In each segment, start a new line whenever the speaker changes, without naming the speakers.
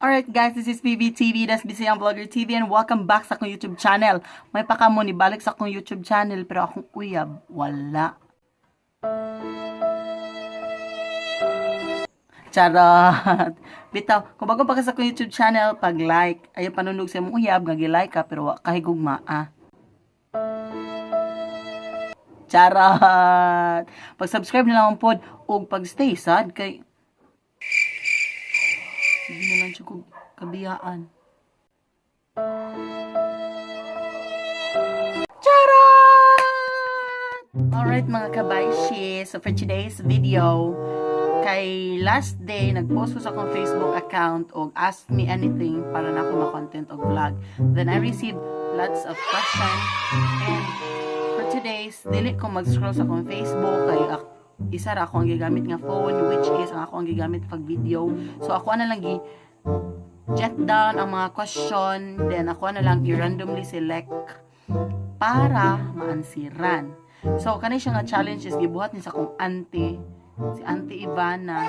Alright guys, this is TV, that's Bisaya Vlogger TV, and welcome back sa akong YouTube channel. May pakamo ni balik sa akong YouTube channel, pero akong uyab, wala. Charot! Bitaw, kung bago pa ka sa akong YouTube channel, pag-like, ayaw panunog sa mong uyab, gagi-like ka, pero kahigugma, Charot! Pag-subscribe na lang ang pod, o pag-stay sad, kay hindi na lang siya kabiyaan. Charot! Alright mga kabayshi, so for today's video, kay last day, nag-post ko sa akong Facebook account o ask me anything para na ako ma-content o vlog. Then I received lots of questions, and for today's, dili ko mag-scroll sa akong Facebook, kay isa ra ako ang gigamit nga phone, which is ang ako ang gigamit pag video. So ako na lang jot down ang mga question, then ako na lang i-randomly select para maansiran. So kanay siya nga challenge is gibuhat ni sa akong auntie, si Auntie Ivana.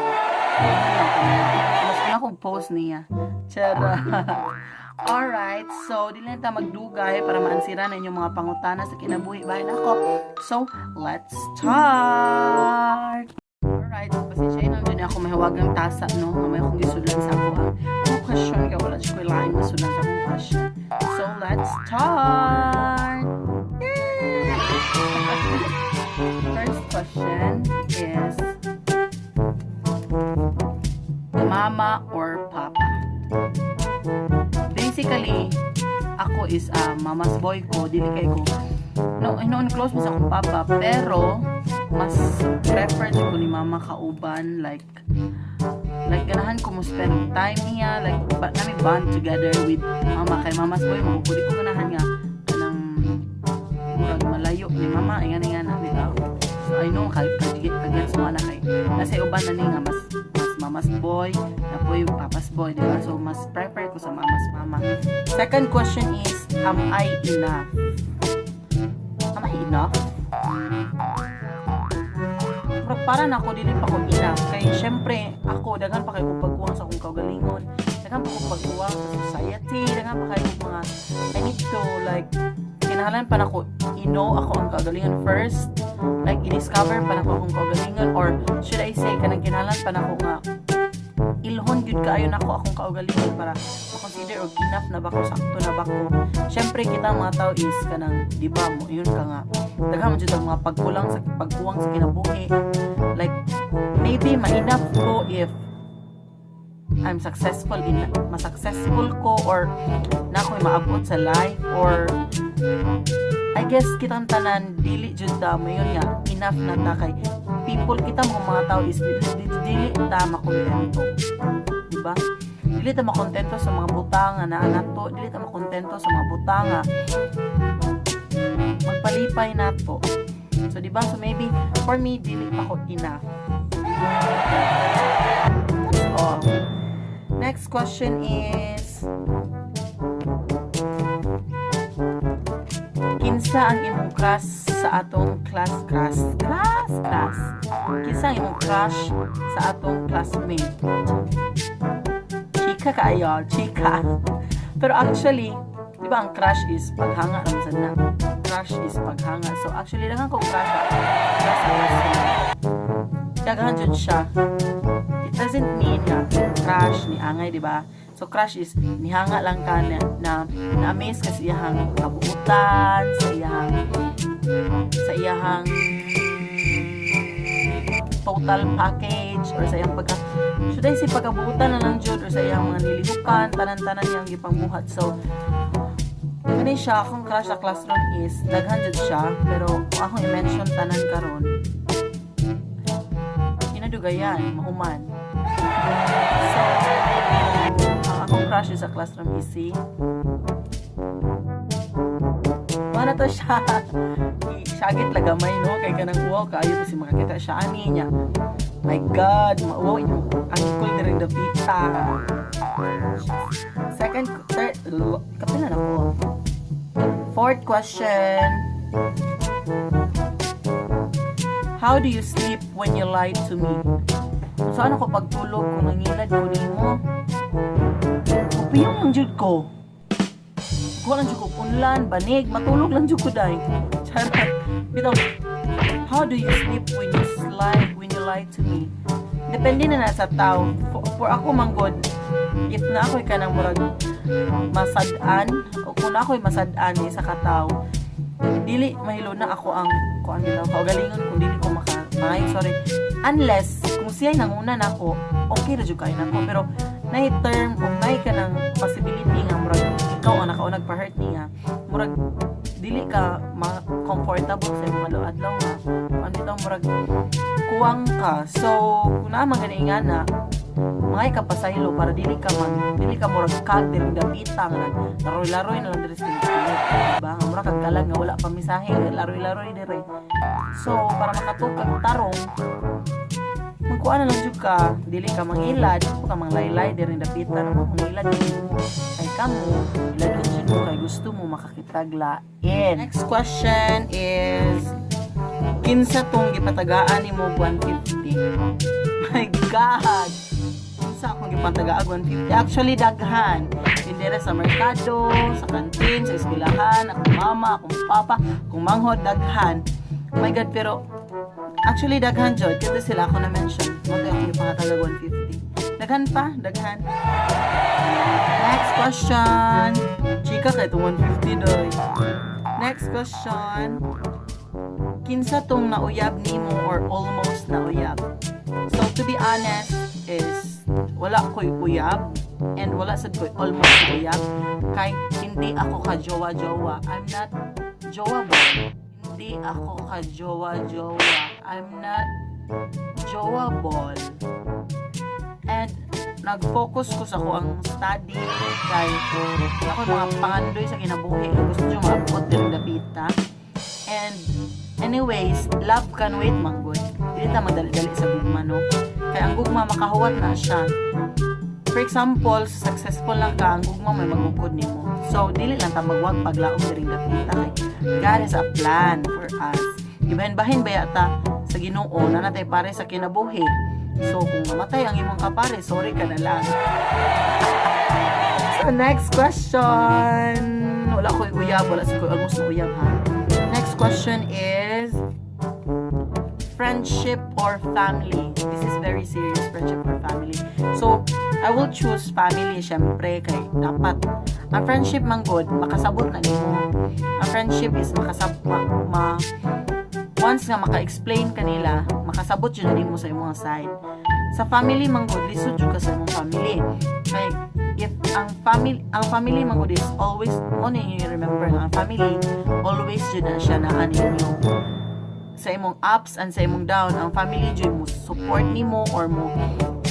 Mas una kong post niya. Charot. Alright, so dili na ta magdugay para maansiran na inyong mga pangutana sa kinabuhi bahay nako. So, let's start! Alright, pasensya yun dyan ako mahiwagang tasa, no? Mamaya akong gisulan sa ako ang question ka, wala siya ko ilaing masulan sa akong question. So, let's start! Yay! First question is, mama or papa? Basically, ako is mama's boy ko, dili kay ko. Noon close mo sa akong papa, pero mas prefer ko ni mama kauban, like ganahan ko mo spend time niya, like namin bond together with mama. Kay mama's boy mo, pwede ko ganahan nga kanang murag malayo ni mama, ingan na bitaw. So I know kagets mo na kay kasi uban na ni nga mas mama's boy na po yung papa's boy, diba? So mas prefer ko sa mama's mama. Second question is, am I enough? Am I enough? Para na ako dili pa ko enough, kay syempre ako daghan pa kay ko pagkuwang sa akong kaugalingon, daghan pa ko pagkuwang sa society, daghan pa kay ko mga I need to like kinahanglan pa nako ako ang kaugalingon first, like i-discover pa nako akong kaugalingon, or should I say kanang kinahanglan pa nako nga ilhon gyud kaayo nako akong kaugalingon para ma-consider og enough na ba ko, sakto na ba ko. Syempre kita mga tao is kanang di ba mo yun ka nga daghan man jud ang mga pagkuwang sa kinabuhi, like maybe ma-enough ko if I'm successful ko, or na ako'y maabot sa life, or I guess kitang tanan dili jud ta mo yun nga enough na ta kay people kita mga tao is dili ta makontento, di ba? Dili ta makontento sa mga butanga na anato, dili ta makontento sa mga butanga magpalipay nato. So di ba, so maybe for me dili pa ko enough. That's all. Next question is, kinsa ang imong crush sa atong class? Kinsa ang imong crush sa atong classmate? Chika kayo, chika. Pero actually, di ba ang crush is paghanga lang sa na. Crush is paghanga. So actually, lang ko crush sa classmate. Daghan jud siya. It doesn't mean na crush ni angay, di ba? So crush is nihanga lang ka na na-amaze kasi iyahang kabuutan, sa iyahang total package, or sa iyang should I say pagkabuutan na lang jud, or sa iyang mga nilihukan, tanan-tanan niyang gipangbuhat. So kani siya akong crush sa classroom is daghan jud siya, pero kung akong i-mention tanan karon, dugayan, mahuman. So, ang akong crush sa classroom is si na to siya. Syagit lagamay, no? Kay kanang wow, kaayo kasi makakita siya ani niya. My God, wow, yung ang cool na rin the pita. Third, kapila na ko. Fourth question. How do you sleep when you lie to me? So ano ko pagtulog kung nangilad ko nimo? Piyong lang jud ko. Ko lang jud ko unlan, banig, matulog lang jud ko day. Charot. Bitaw, how do you sleep when you lie to me? Depende na sa tao. For ako manggod, if na ako'y kanang murag masadaan, o kung ako'y masadaan sa katao, dili mahilo na ako ang kuan bitaw kaugalingon kung dili ko sorry. Unless kung siya'y nanguna na ako, okay na jud kay nako. Pero nay term o nay ka ng possibility nga murag ikaw ang nakaunag pa-hurt niya, murag dili ka comfortable sa mga adlaw nga ano bitaw murag kuwang ka. So kung naman gani nga na mga kapasaylo para dili ka murag kag diri dapita nga laroy-laroy na lang diri sa diba nga murag kagkalag nga wala pa misahe laroy-laroy diri. So para makatukag tarong magkuha na lang jud ka, dili ka mangilad ka manglaylay diri dapita na mangilad mo kay kamo ilad jud mo kay gusto mo makakitaglain. Next question is kinsa tong gipatagaan nimo 150? My God, sa akong gipatagaan 150. Actually daghan diri sa merkado, sa kantin, sa eskwelahan, akong mama, akong papa, akong manghod daghan. Oh my God, pero actually daghan jud kasi sila ako na mention mo to akong gipatagaan 150. Daghan pa, daghan. Next question. Chika kay to 150 doy. Next question. Kinsa tong nauyab nimo or almost nauyab? So to be honest is wala ko'y uyab and wala sad ko'y almost uyab kay hindi ako ka jowa-jowa. I'm not jowa-boy. Hindi ako ka jowa-jowa. I'm not jowa-ball. And nag-focus ko sa ko ang study kay ako mga pangandoy sa kinabuhi gusto nyo maabot din dapita. And anyways, love can wait manggod. Dili ta madali-dali sa gugma no. Kaya ang gugma makahuwat na siya. For example, successful lang ka, ang gugma may magugod nimo. So dili lang ta magwag paglaom diri dapita kay God has a plan for us. Ibahin-bahin ba yata sa Ginoo na natay pare sa kinabuhi. So kung mamatay ang imong kapare, sorry ka na lang. So next question. Wala ko'y uyab, wala si ko'y almost na uyab ha. Next question is friendship or family? This is very serious, friendship or family. So, I will choose family, syempre, kay dapat. Ang friendship man good, makasabot na nimo. Ang friendship is once nga maka-explain kanila, makasabot yun na nimo sa imong side. Sa family man good, lisod yun ka sa imong family. Kay, if ang family man good is always, you remember, ang family, always yun na siya na ninyo. Sa imong ups and sa imong down, ang family dyan mo support nimo or mo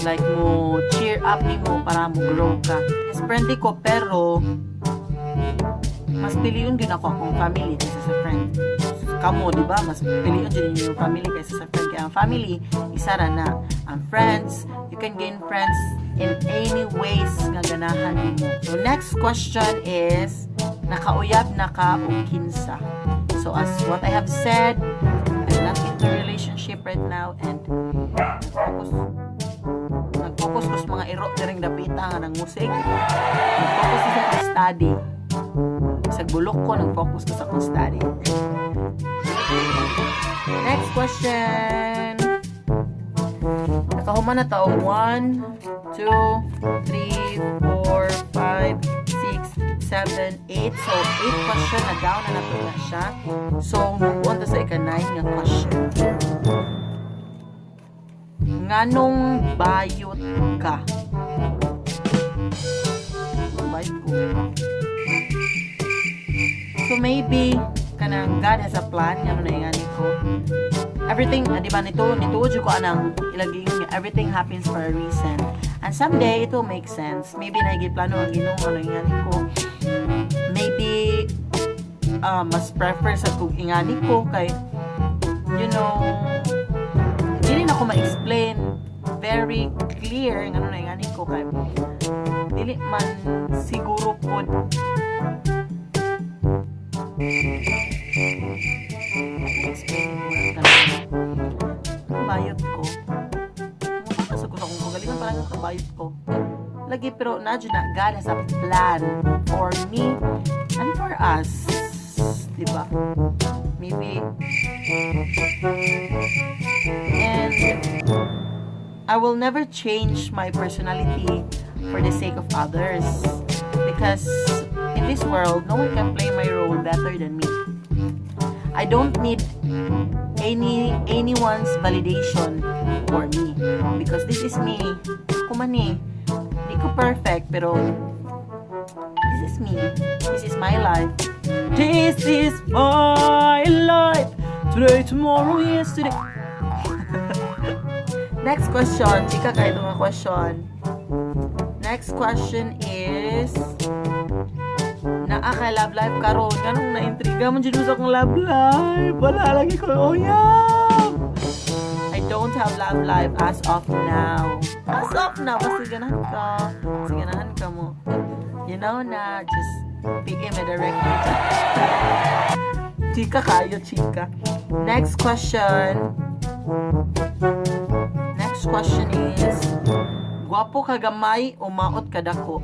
like mo cheer up nimo para mo grow ka. Yes, friendly ko pero mas piliyon din ako akong family kaysa sa friend. Kamo, di ba? Mas piliyon din yung family kaysa sa friend. Kaya ang family, isa ra na. Ang friends, you can gain friends in any ways nga ganahan nimo. So next question is nakauyab na ka o kinsa? So as what I have said, I'm not into a relationship right now and nag-focus ko sa mga iro diring dapita nga ng musik. Nag-focus ko sa study. Sa bulok ko, nag-focus ko sa akong study. Next question. Nakahuman na tao. 1, 2, 3, 4, 5, 6, 7, 8. So, 8 question na down na nato na siya. So, move on to sa ika-9 nga question. Nganong bayot ka? Bayot ko. So, maybe, kanang God has a plan. Ano na yung ko. Everything, di ba, nituod ko anang ilagay yung everything happens for a reason. And someday, it will make sense. Maybe, nagiplano ang Ginoo, ano yung ko. Maybe, mas prefer sa kung ingani ko kay, you know, hindi na ako ma-explain very clear ng ano na ingani ko kay dili man siguro po explain mo ang bayot ko. Mukha sa kung kagalingan parang ang bayot ko. lagi pero na God has a plan for me and for us, diba? Maybe, and I will never change my personality for the sake of others, because in this world no one can play my role better than me. I don't need anyone's validation for me, because this is me. Ako man eh. Hindi ko perfect, pero this is me. This is my life. This is my life. Today, tomorrow, yesterday. Next question. Chika ka ito nga question. Next question is, naa ka love life karon, kanong na-intriga man dyan sa akong love life. Wala lagi ko, oh yeah. I don't have love life as of now. As of now, pasiganahan ka. Pasiganahan ka mo. You know na, just PM me directly. Chika kayo, chika. Next question. Next question is, gwapo ka gamay o maot ka dako?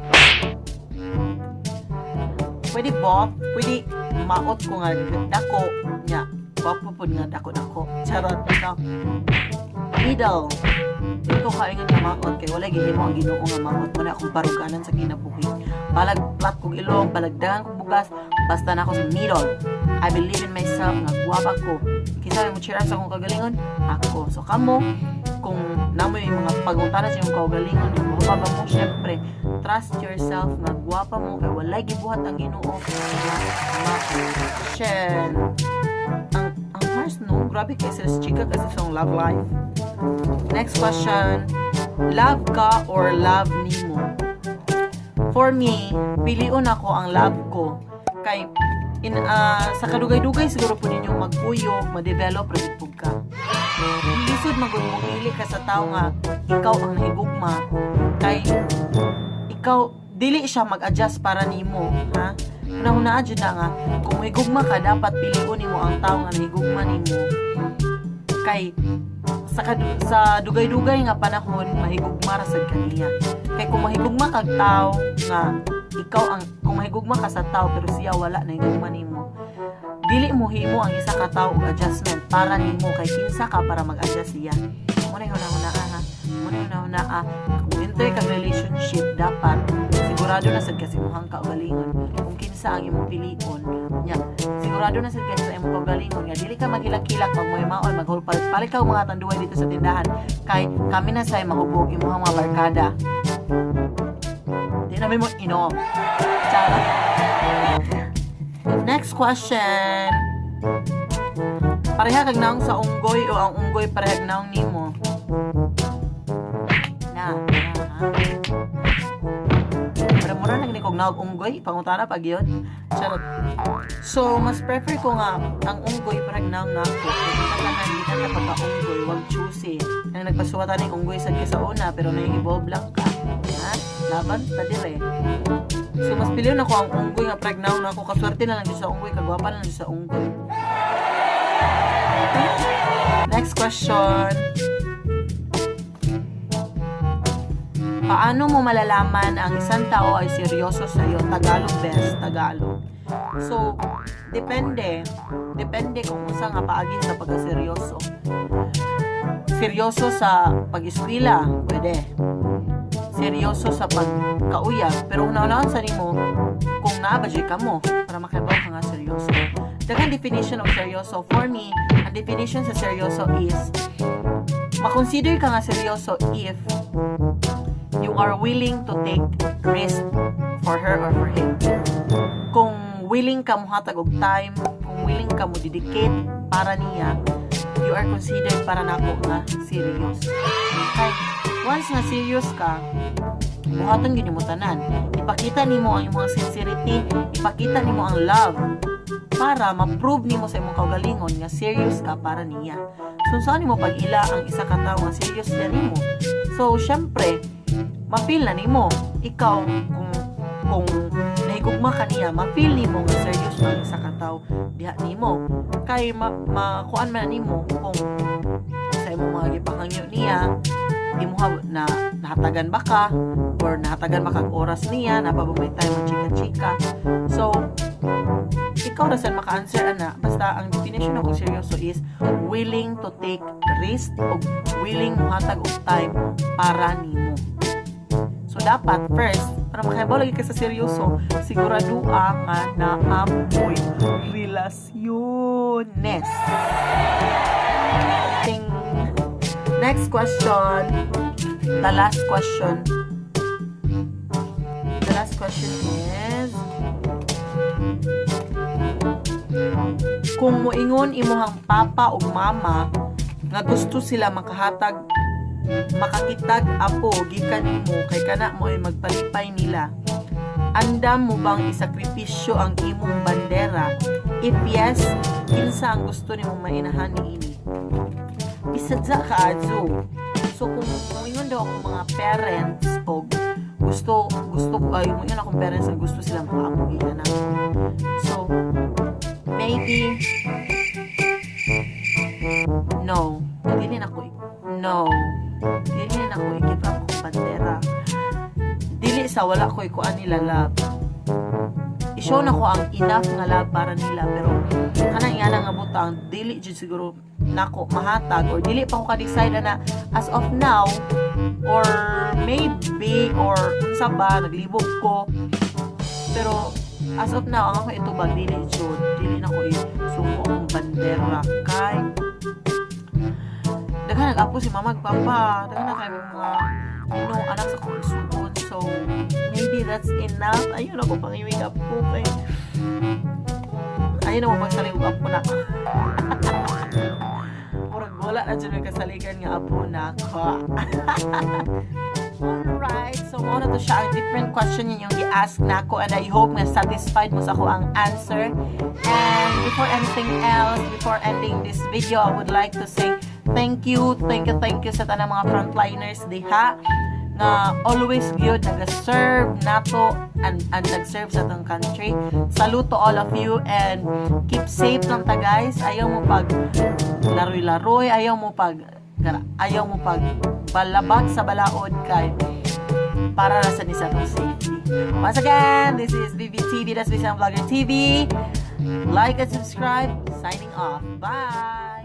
Pwede both. Pwede maot ko nga dako nya. Gwapo po nga dako-dako. Charot na. Middle. Ito kaingan nga maot. Kaya wala gihimo ang Ginoo nga maot. Wala akong baruganan sa kinabuhi. Balag plat kong ilong, balagdagan kong bugas. Basta na ako sa middle. I believe in myself nga guwapa ko. Kinsa mo cheer sa akong kagalingon? Ako. So kamo, kung namoy yung mga paguntanan sa iyong kagalingon, yung guwapa mo, syempre, trust yourself nga guwapa mo kay walay gibuhat ang Ginoo. Shell. Ang Mars no, grabe kay sa chika kasi sa love life. Next question. Love ka or love nimo? For me, piliun ako ang love ko. Kay sa kadugay-dugay siguro po ninyo magpuyog, ma-develop repug ka. Lisod magpumili ka sa tao nga ikaw ang nahigugma. Kay ikaw dili siya mag-adjust para nimo, ha? Una-una adjud na nga kung mahigugma ka dapat piliun nimo ang tao nga nahigugma nimo. Kay sa dugay-dugay nga panahon mahigugma ra sad kaniya. Kay kung mahigugma kag tao nga ikaw ang kung mahigugma ka sa tao pero siya wala na higugma nimo, dili mo himo ang isa ka tao og adjustment para nimo kay kinsa ka para mag-adjust siya. Mo na huna ha. Mo na huna kung enter ka relationship dapat sigurado na sad kasi muhang kaugalingon. Kung kinsa ang imong pilion nya, sigurado na sad kasi sa imong kaugalingon nga dili ka maghilak-hilak pag mo maon maghulpalit ka og mga tanduay dito sa tindahan kay kami na say mahubog imong mga barkada. Di namin mo inom. Charot. Next question. Pareha kag naong sa unggoy o ang unggoy pareha kag naong nimo? Mura nang nikog naog unggoy, pangutana pag yun. Charot. So, mas prefer ko nga ang unggoy pareha kag naong nako. Hindi ka na pagka-unggoy, wag choosy. Nang nagpasuwatan ng unggoy sad ka sa una, pero nai-evolve lang ka. Ha? Laban, padire. So, mas pilihan ako ang unggoy nga pregnaw na ako. Kaswerte na lang sa unggoy. Kagwapa na lang sa unggoy. Okay? Next question. Paano mo malalaman ang isang tao ay seryoso sa iyo? Tagalog best, Tagalog. So, depende. Depende kung unsa nga paagi sa pagkaseryoso. Seryoso sa pag-eskwela, pwede. Seryoso sa pagkauyab, pero una-unaan sa nimo kung naabadjay ka mo para makabaw ka nga seryoso. Daghang definition of seryoso. For me, ang definition sa seryoso is makonsider ka nga seryoso if you are willing to take risk for her or for him. Kung willing ka mo hatag og time, kung willing ka mo dedicate para niya, you are considered para nako nga serious. Okay? Once na serious ka, buhaton yun mo tanan. Ipakita nimo ang imong sincerity, ipakita nimo ang love para ma-prove nimo sa imong kaugalingon nga serious ka para niya. So, saan nimo pag-ila ang isa ka tawo nga serious na nimo? So, syempre, ma-feel na nimo. Ikaw, kung nahigugma ka niya, ma-feel nimo nga serious ang isa ka tawo diha nimo. Kay makuan man nimo kung sa imong mga gipangangyo niya, imuha na nahatagan ba ka or nahatagan ba kag oras niya na may time mo chika-chika. So ikaw ra sad maka-answer ana, basta ang definition ng seryoso is willing to take risk o willing muhatag og time para nimo. So dapat first para makahibaw lagi ka sa seryoso, siguraduha nga na amoy relasyones. Ting. Next question. The last question. The last question is, kung moingon imuhang papa o mama nga gusto sila makakitag apo gikan nimo kay kana mo ay magpalipay nila, andam mo bang isakripisyo ang imong bandera? If yes, kinsa ang gusto nimong mainahan niini? Bisadza ka adso. So kung moingon daw akong mga parents o gusto ay moingon akong parents nga gusto sila makaapo gikan na. So maybe no, dili na ko i-give up kong bandera. Dili sa wala ko ikuan nila love. I-show na ko ang enough nga love para nila, pero kanang iyan nga butang dili jud siguro nako mahatag or dili pa ko ka-decide na as of now or maybe or unsa ba naglibog ko, pero as of now ang ako ito ba dili na ko isuko ang bandera kay daghan nag-apo si mama ug papa, daghan na kay mga anak sa kong isuon. So maybe that's enough. Ayun ako pang iwig up ko kay ayun ako pagsalig up ko na murag wala na dyan may kasaligan nga apo na ko. Alright, so muna to siya ang different question yung i-ask na ako, and I hope na satisfied mo sa ko ang answer. And before anything else, before ending this video, I would like to say thank you sa tanang mga frontliners diha na always good nag-serve nato and nag-serve sa tong country. Salute to all of you and keep safe lang ta guys. Ayaw mo pag laroy-laroy, ayaw mo pag balabag sa balaod kay para sa nisa tong safety. Once again, this is BBTV, that's Bisaya Vlogger TV. Like and subscribe. Signing off. Bye!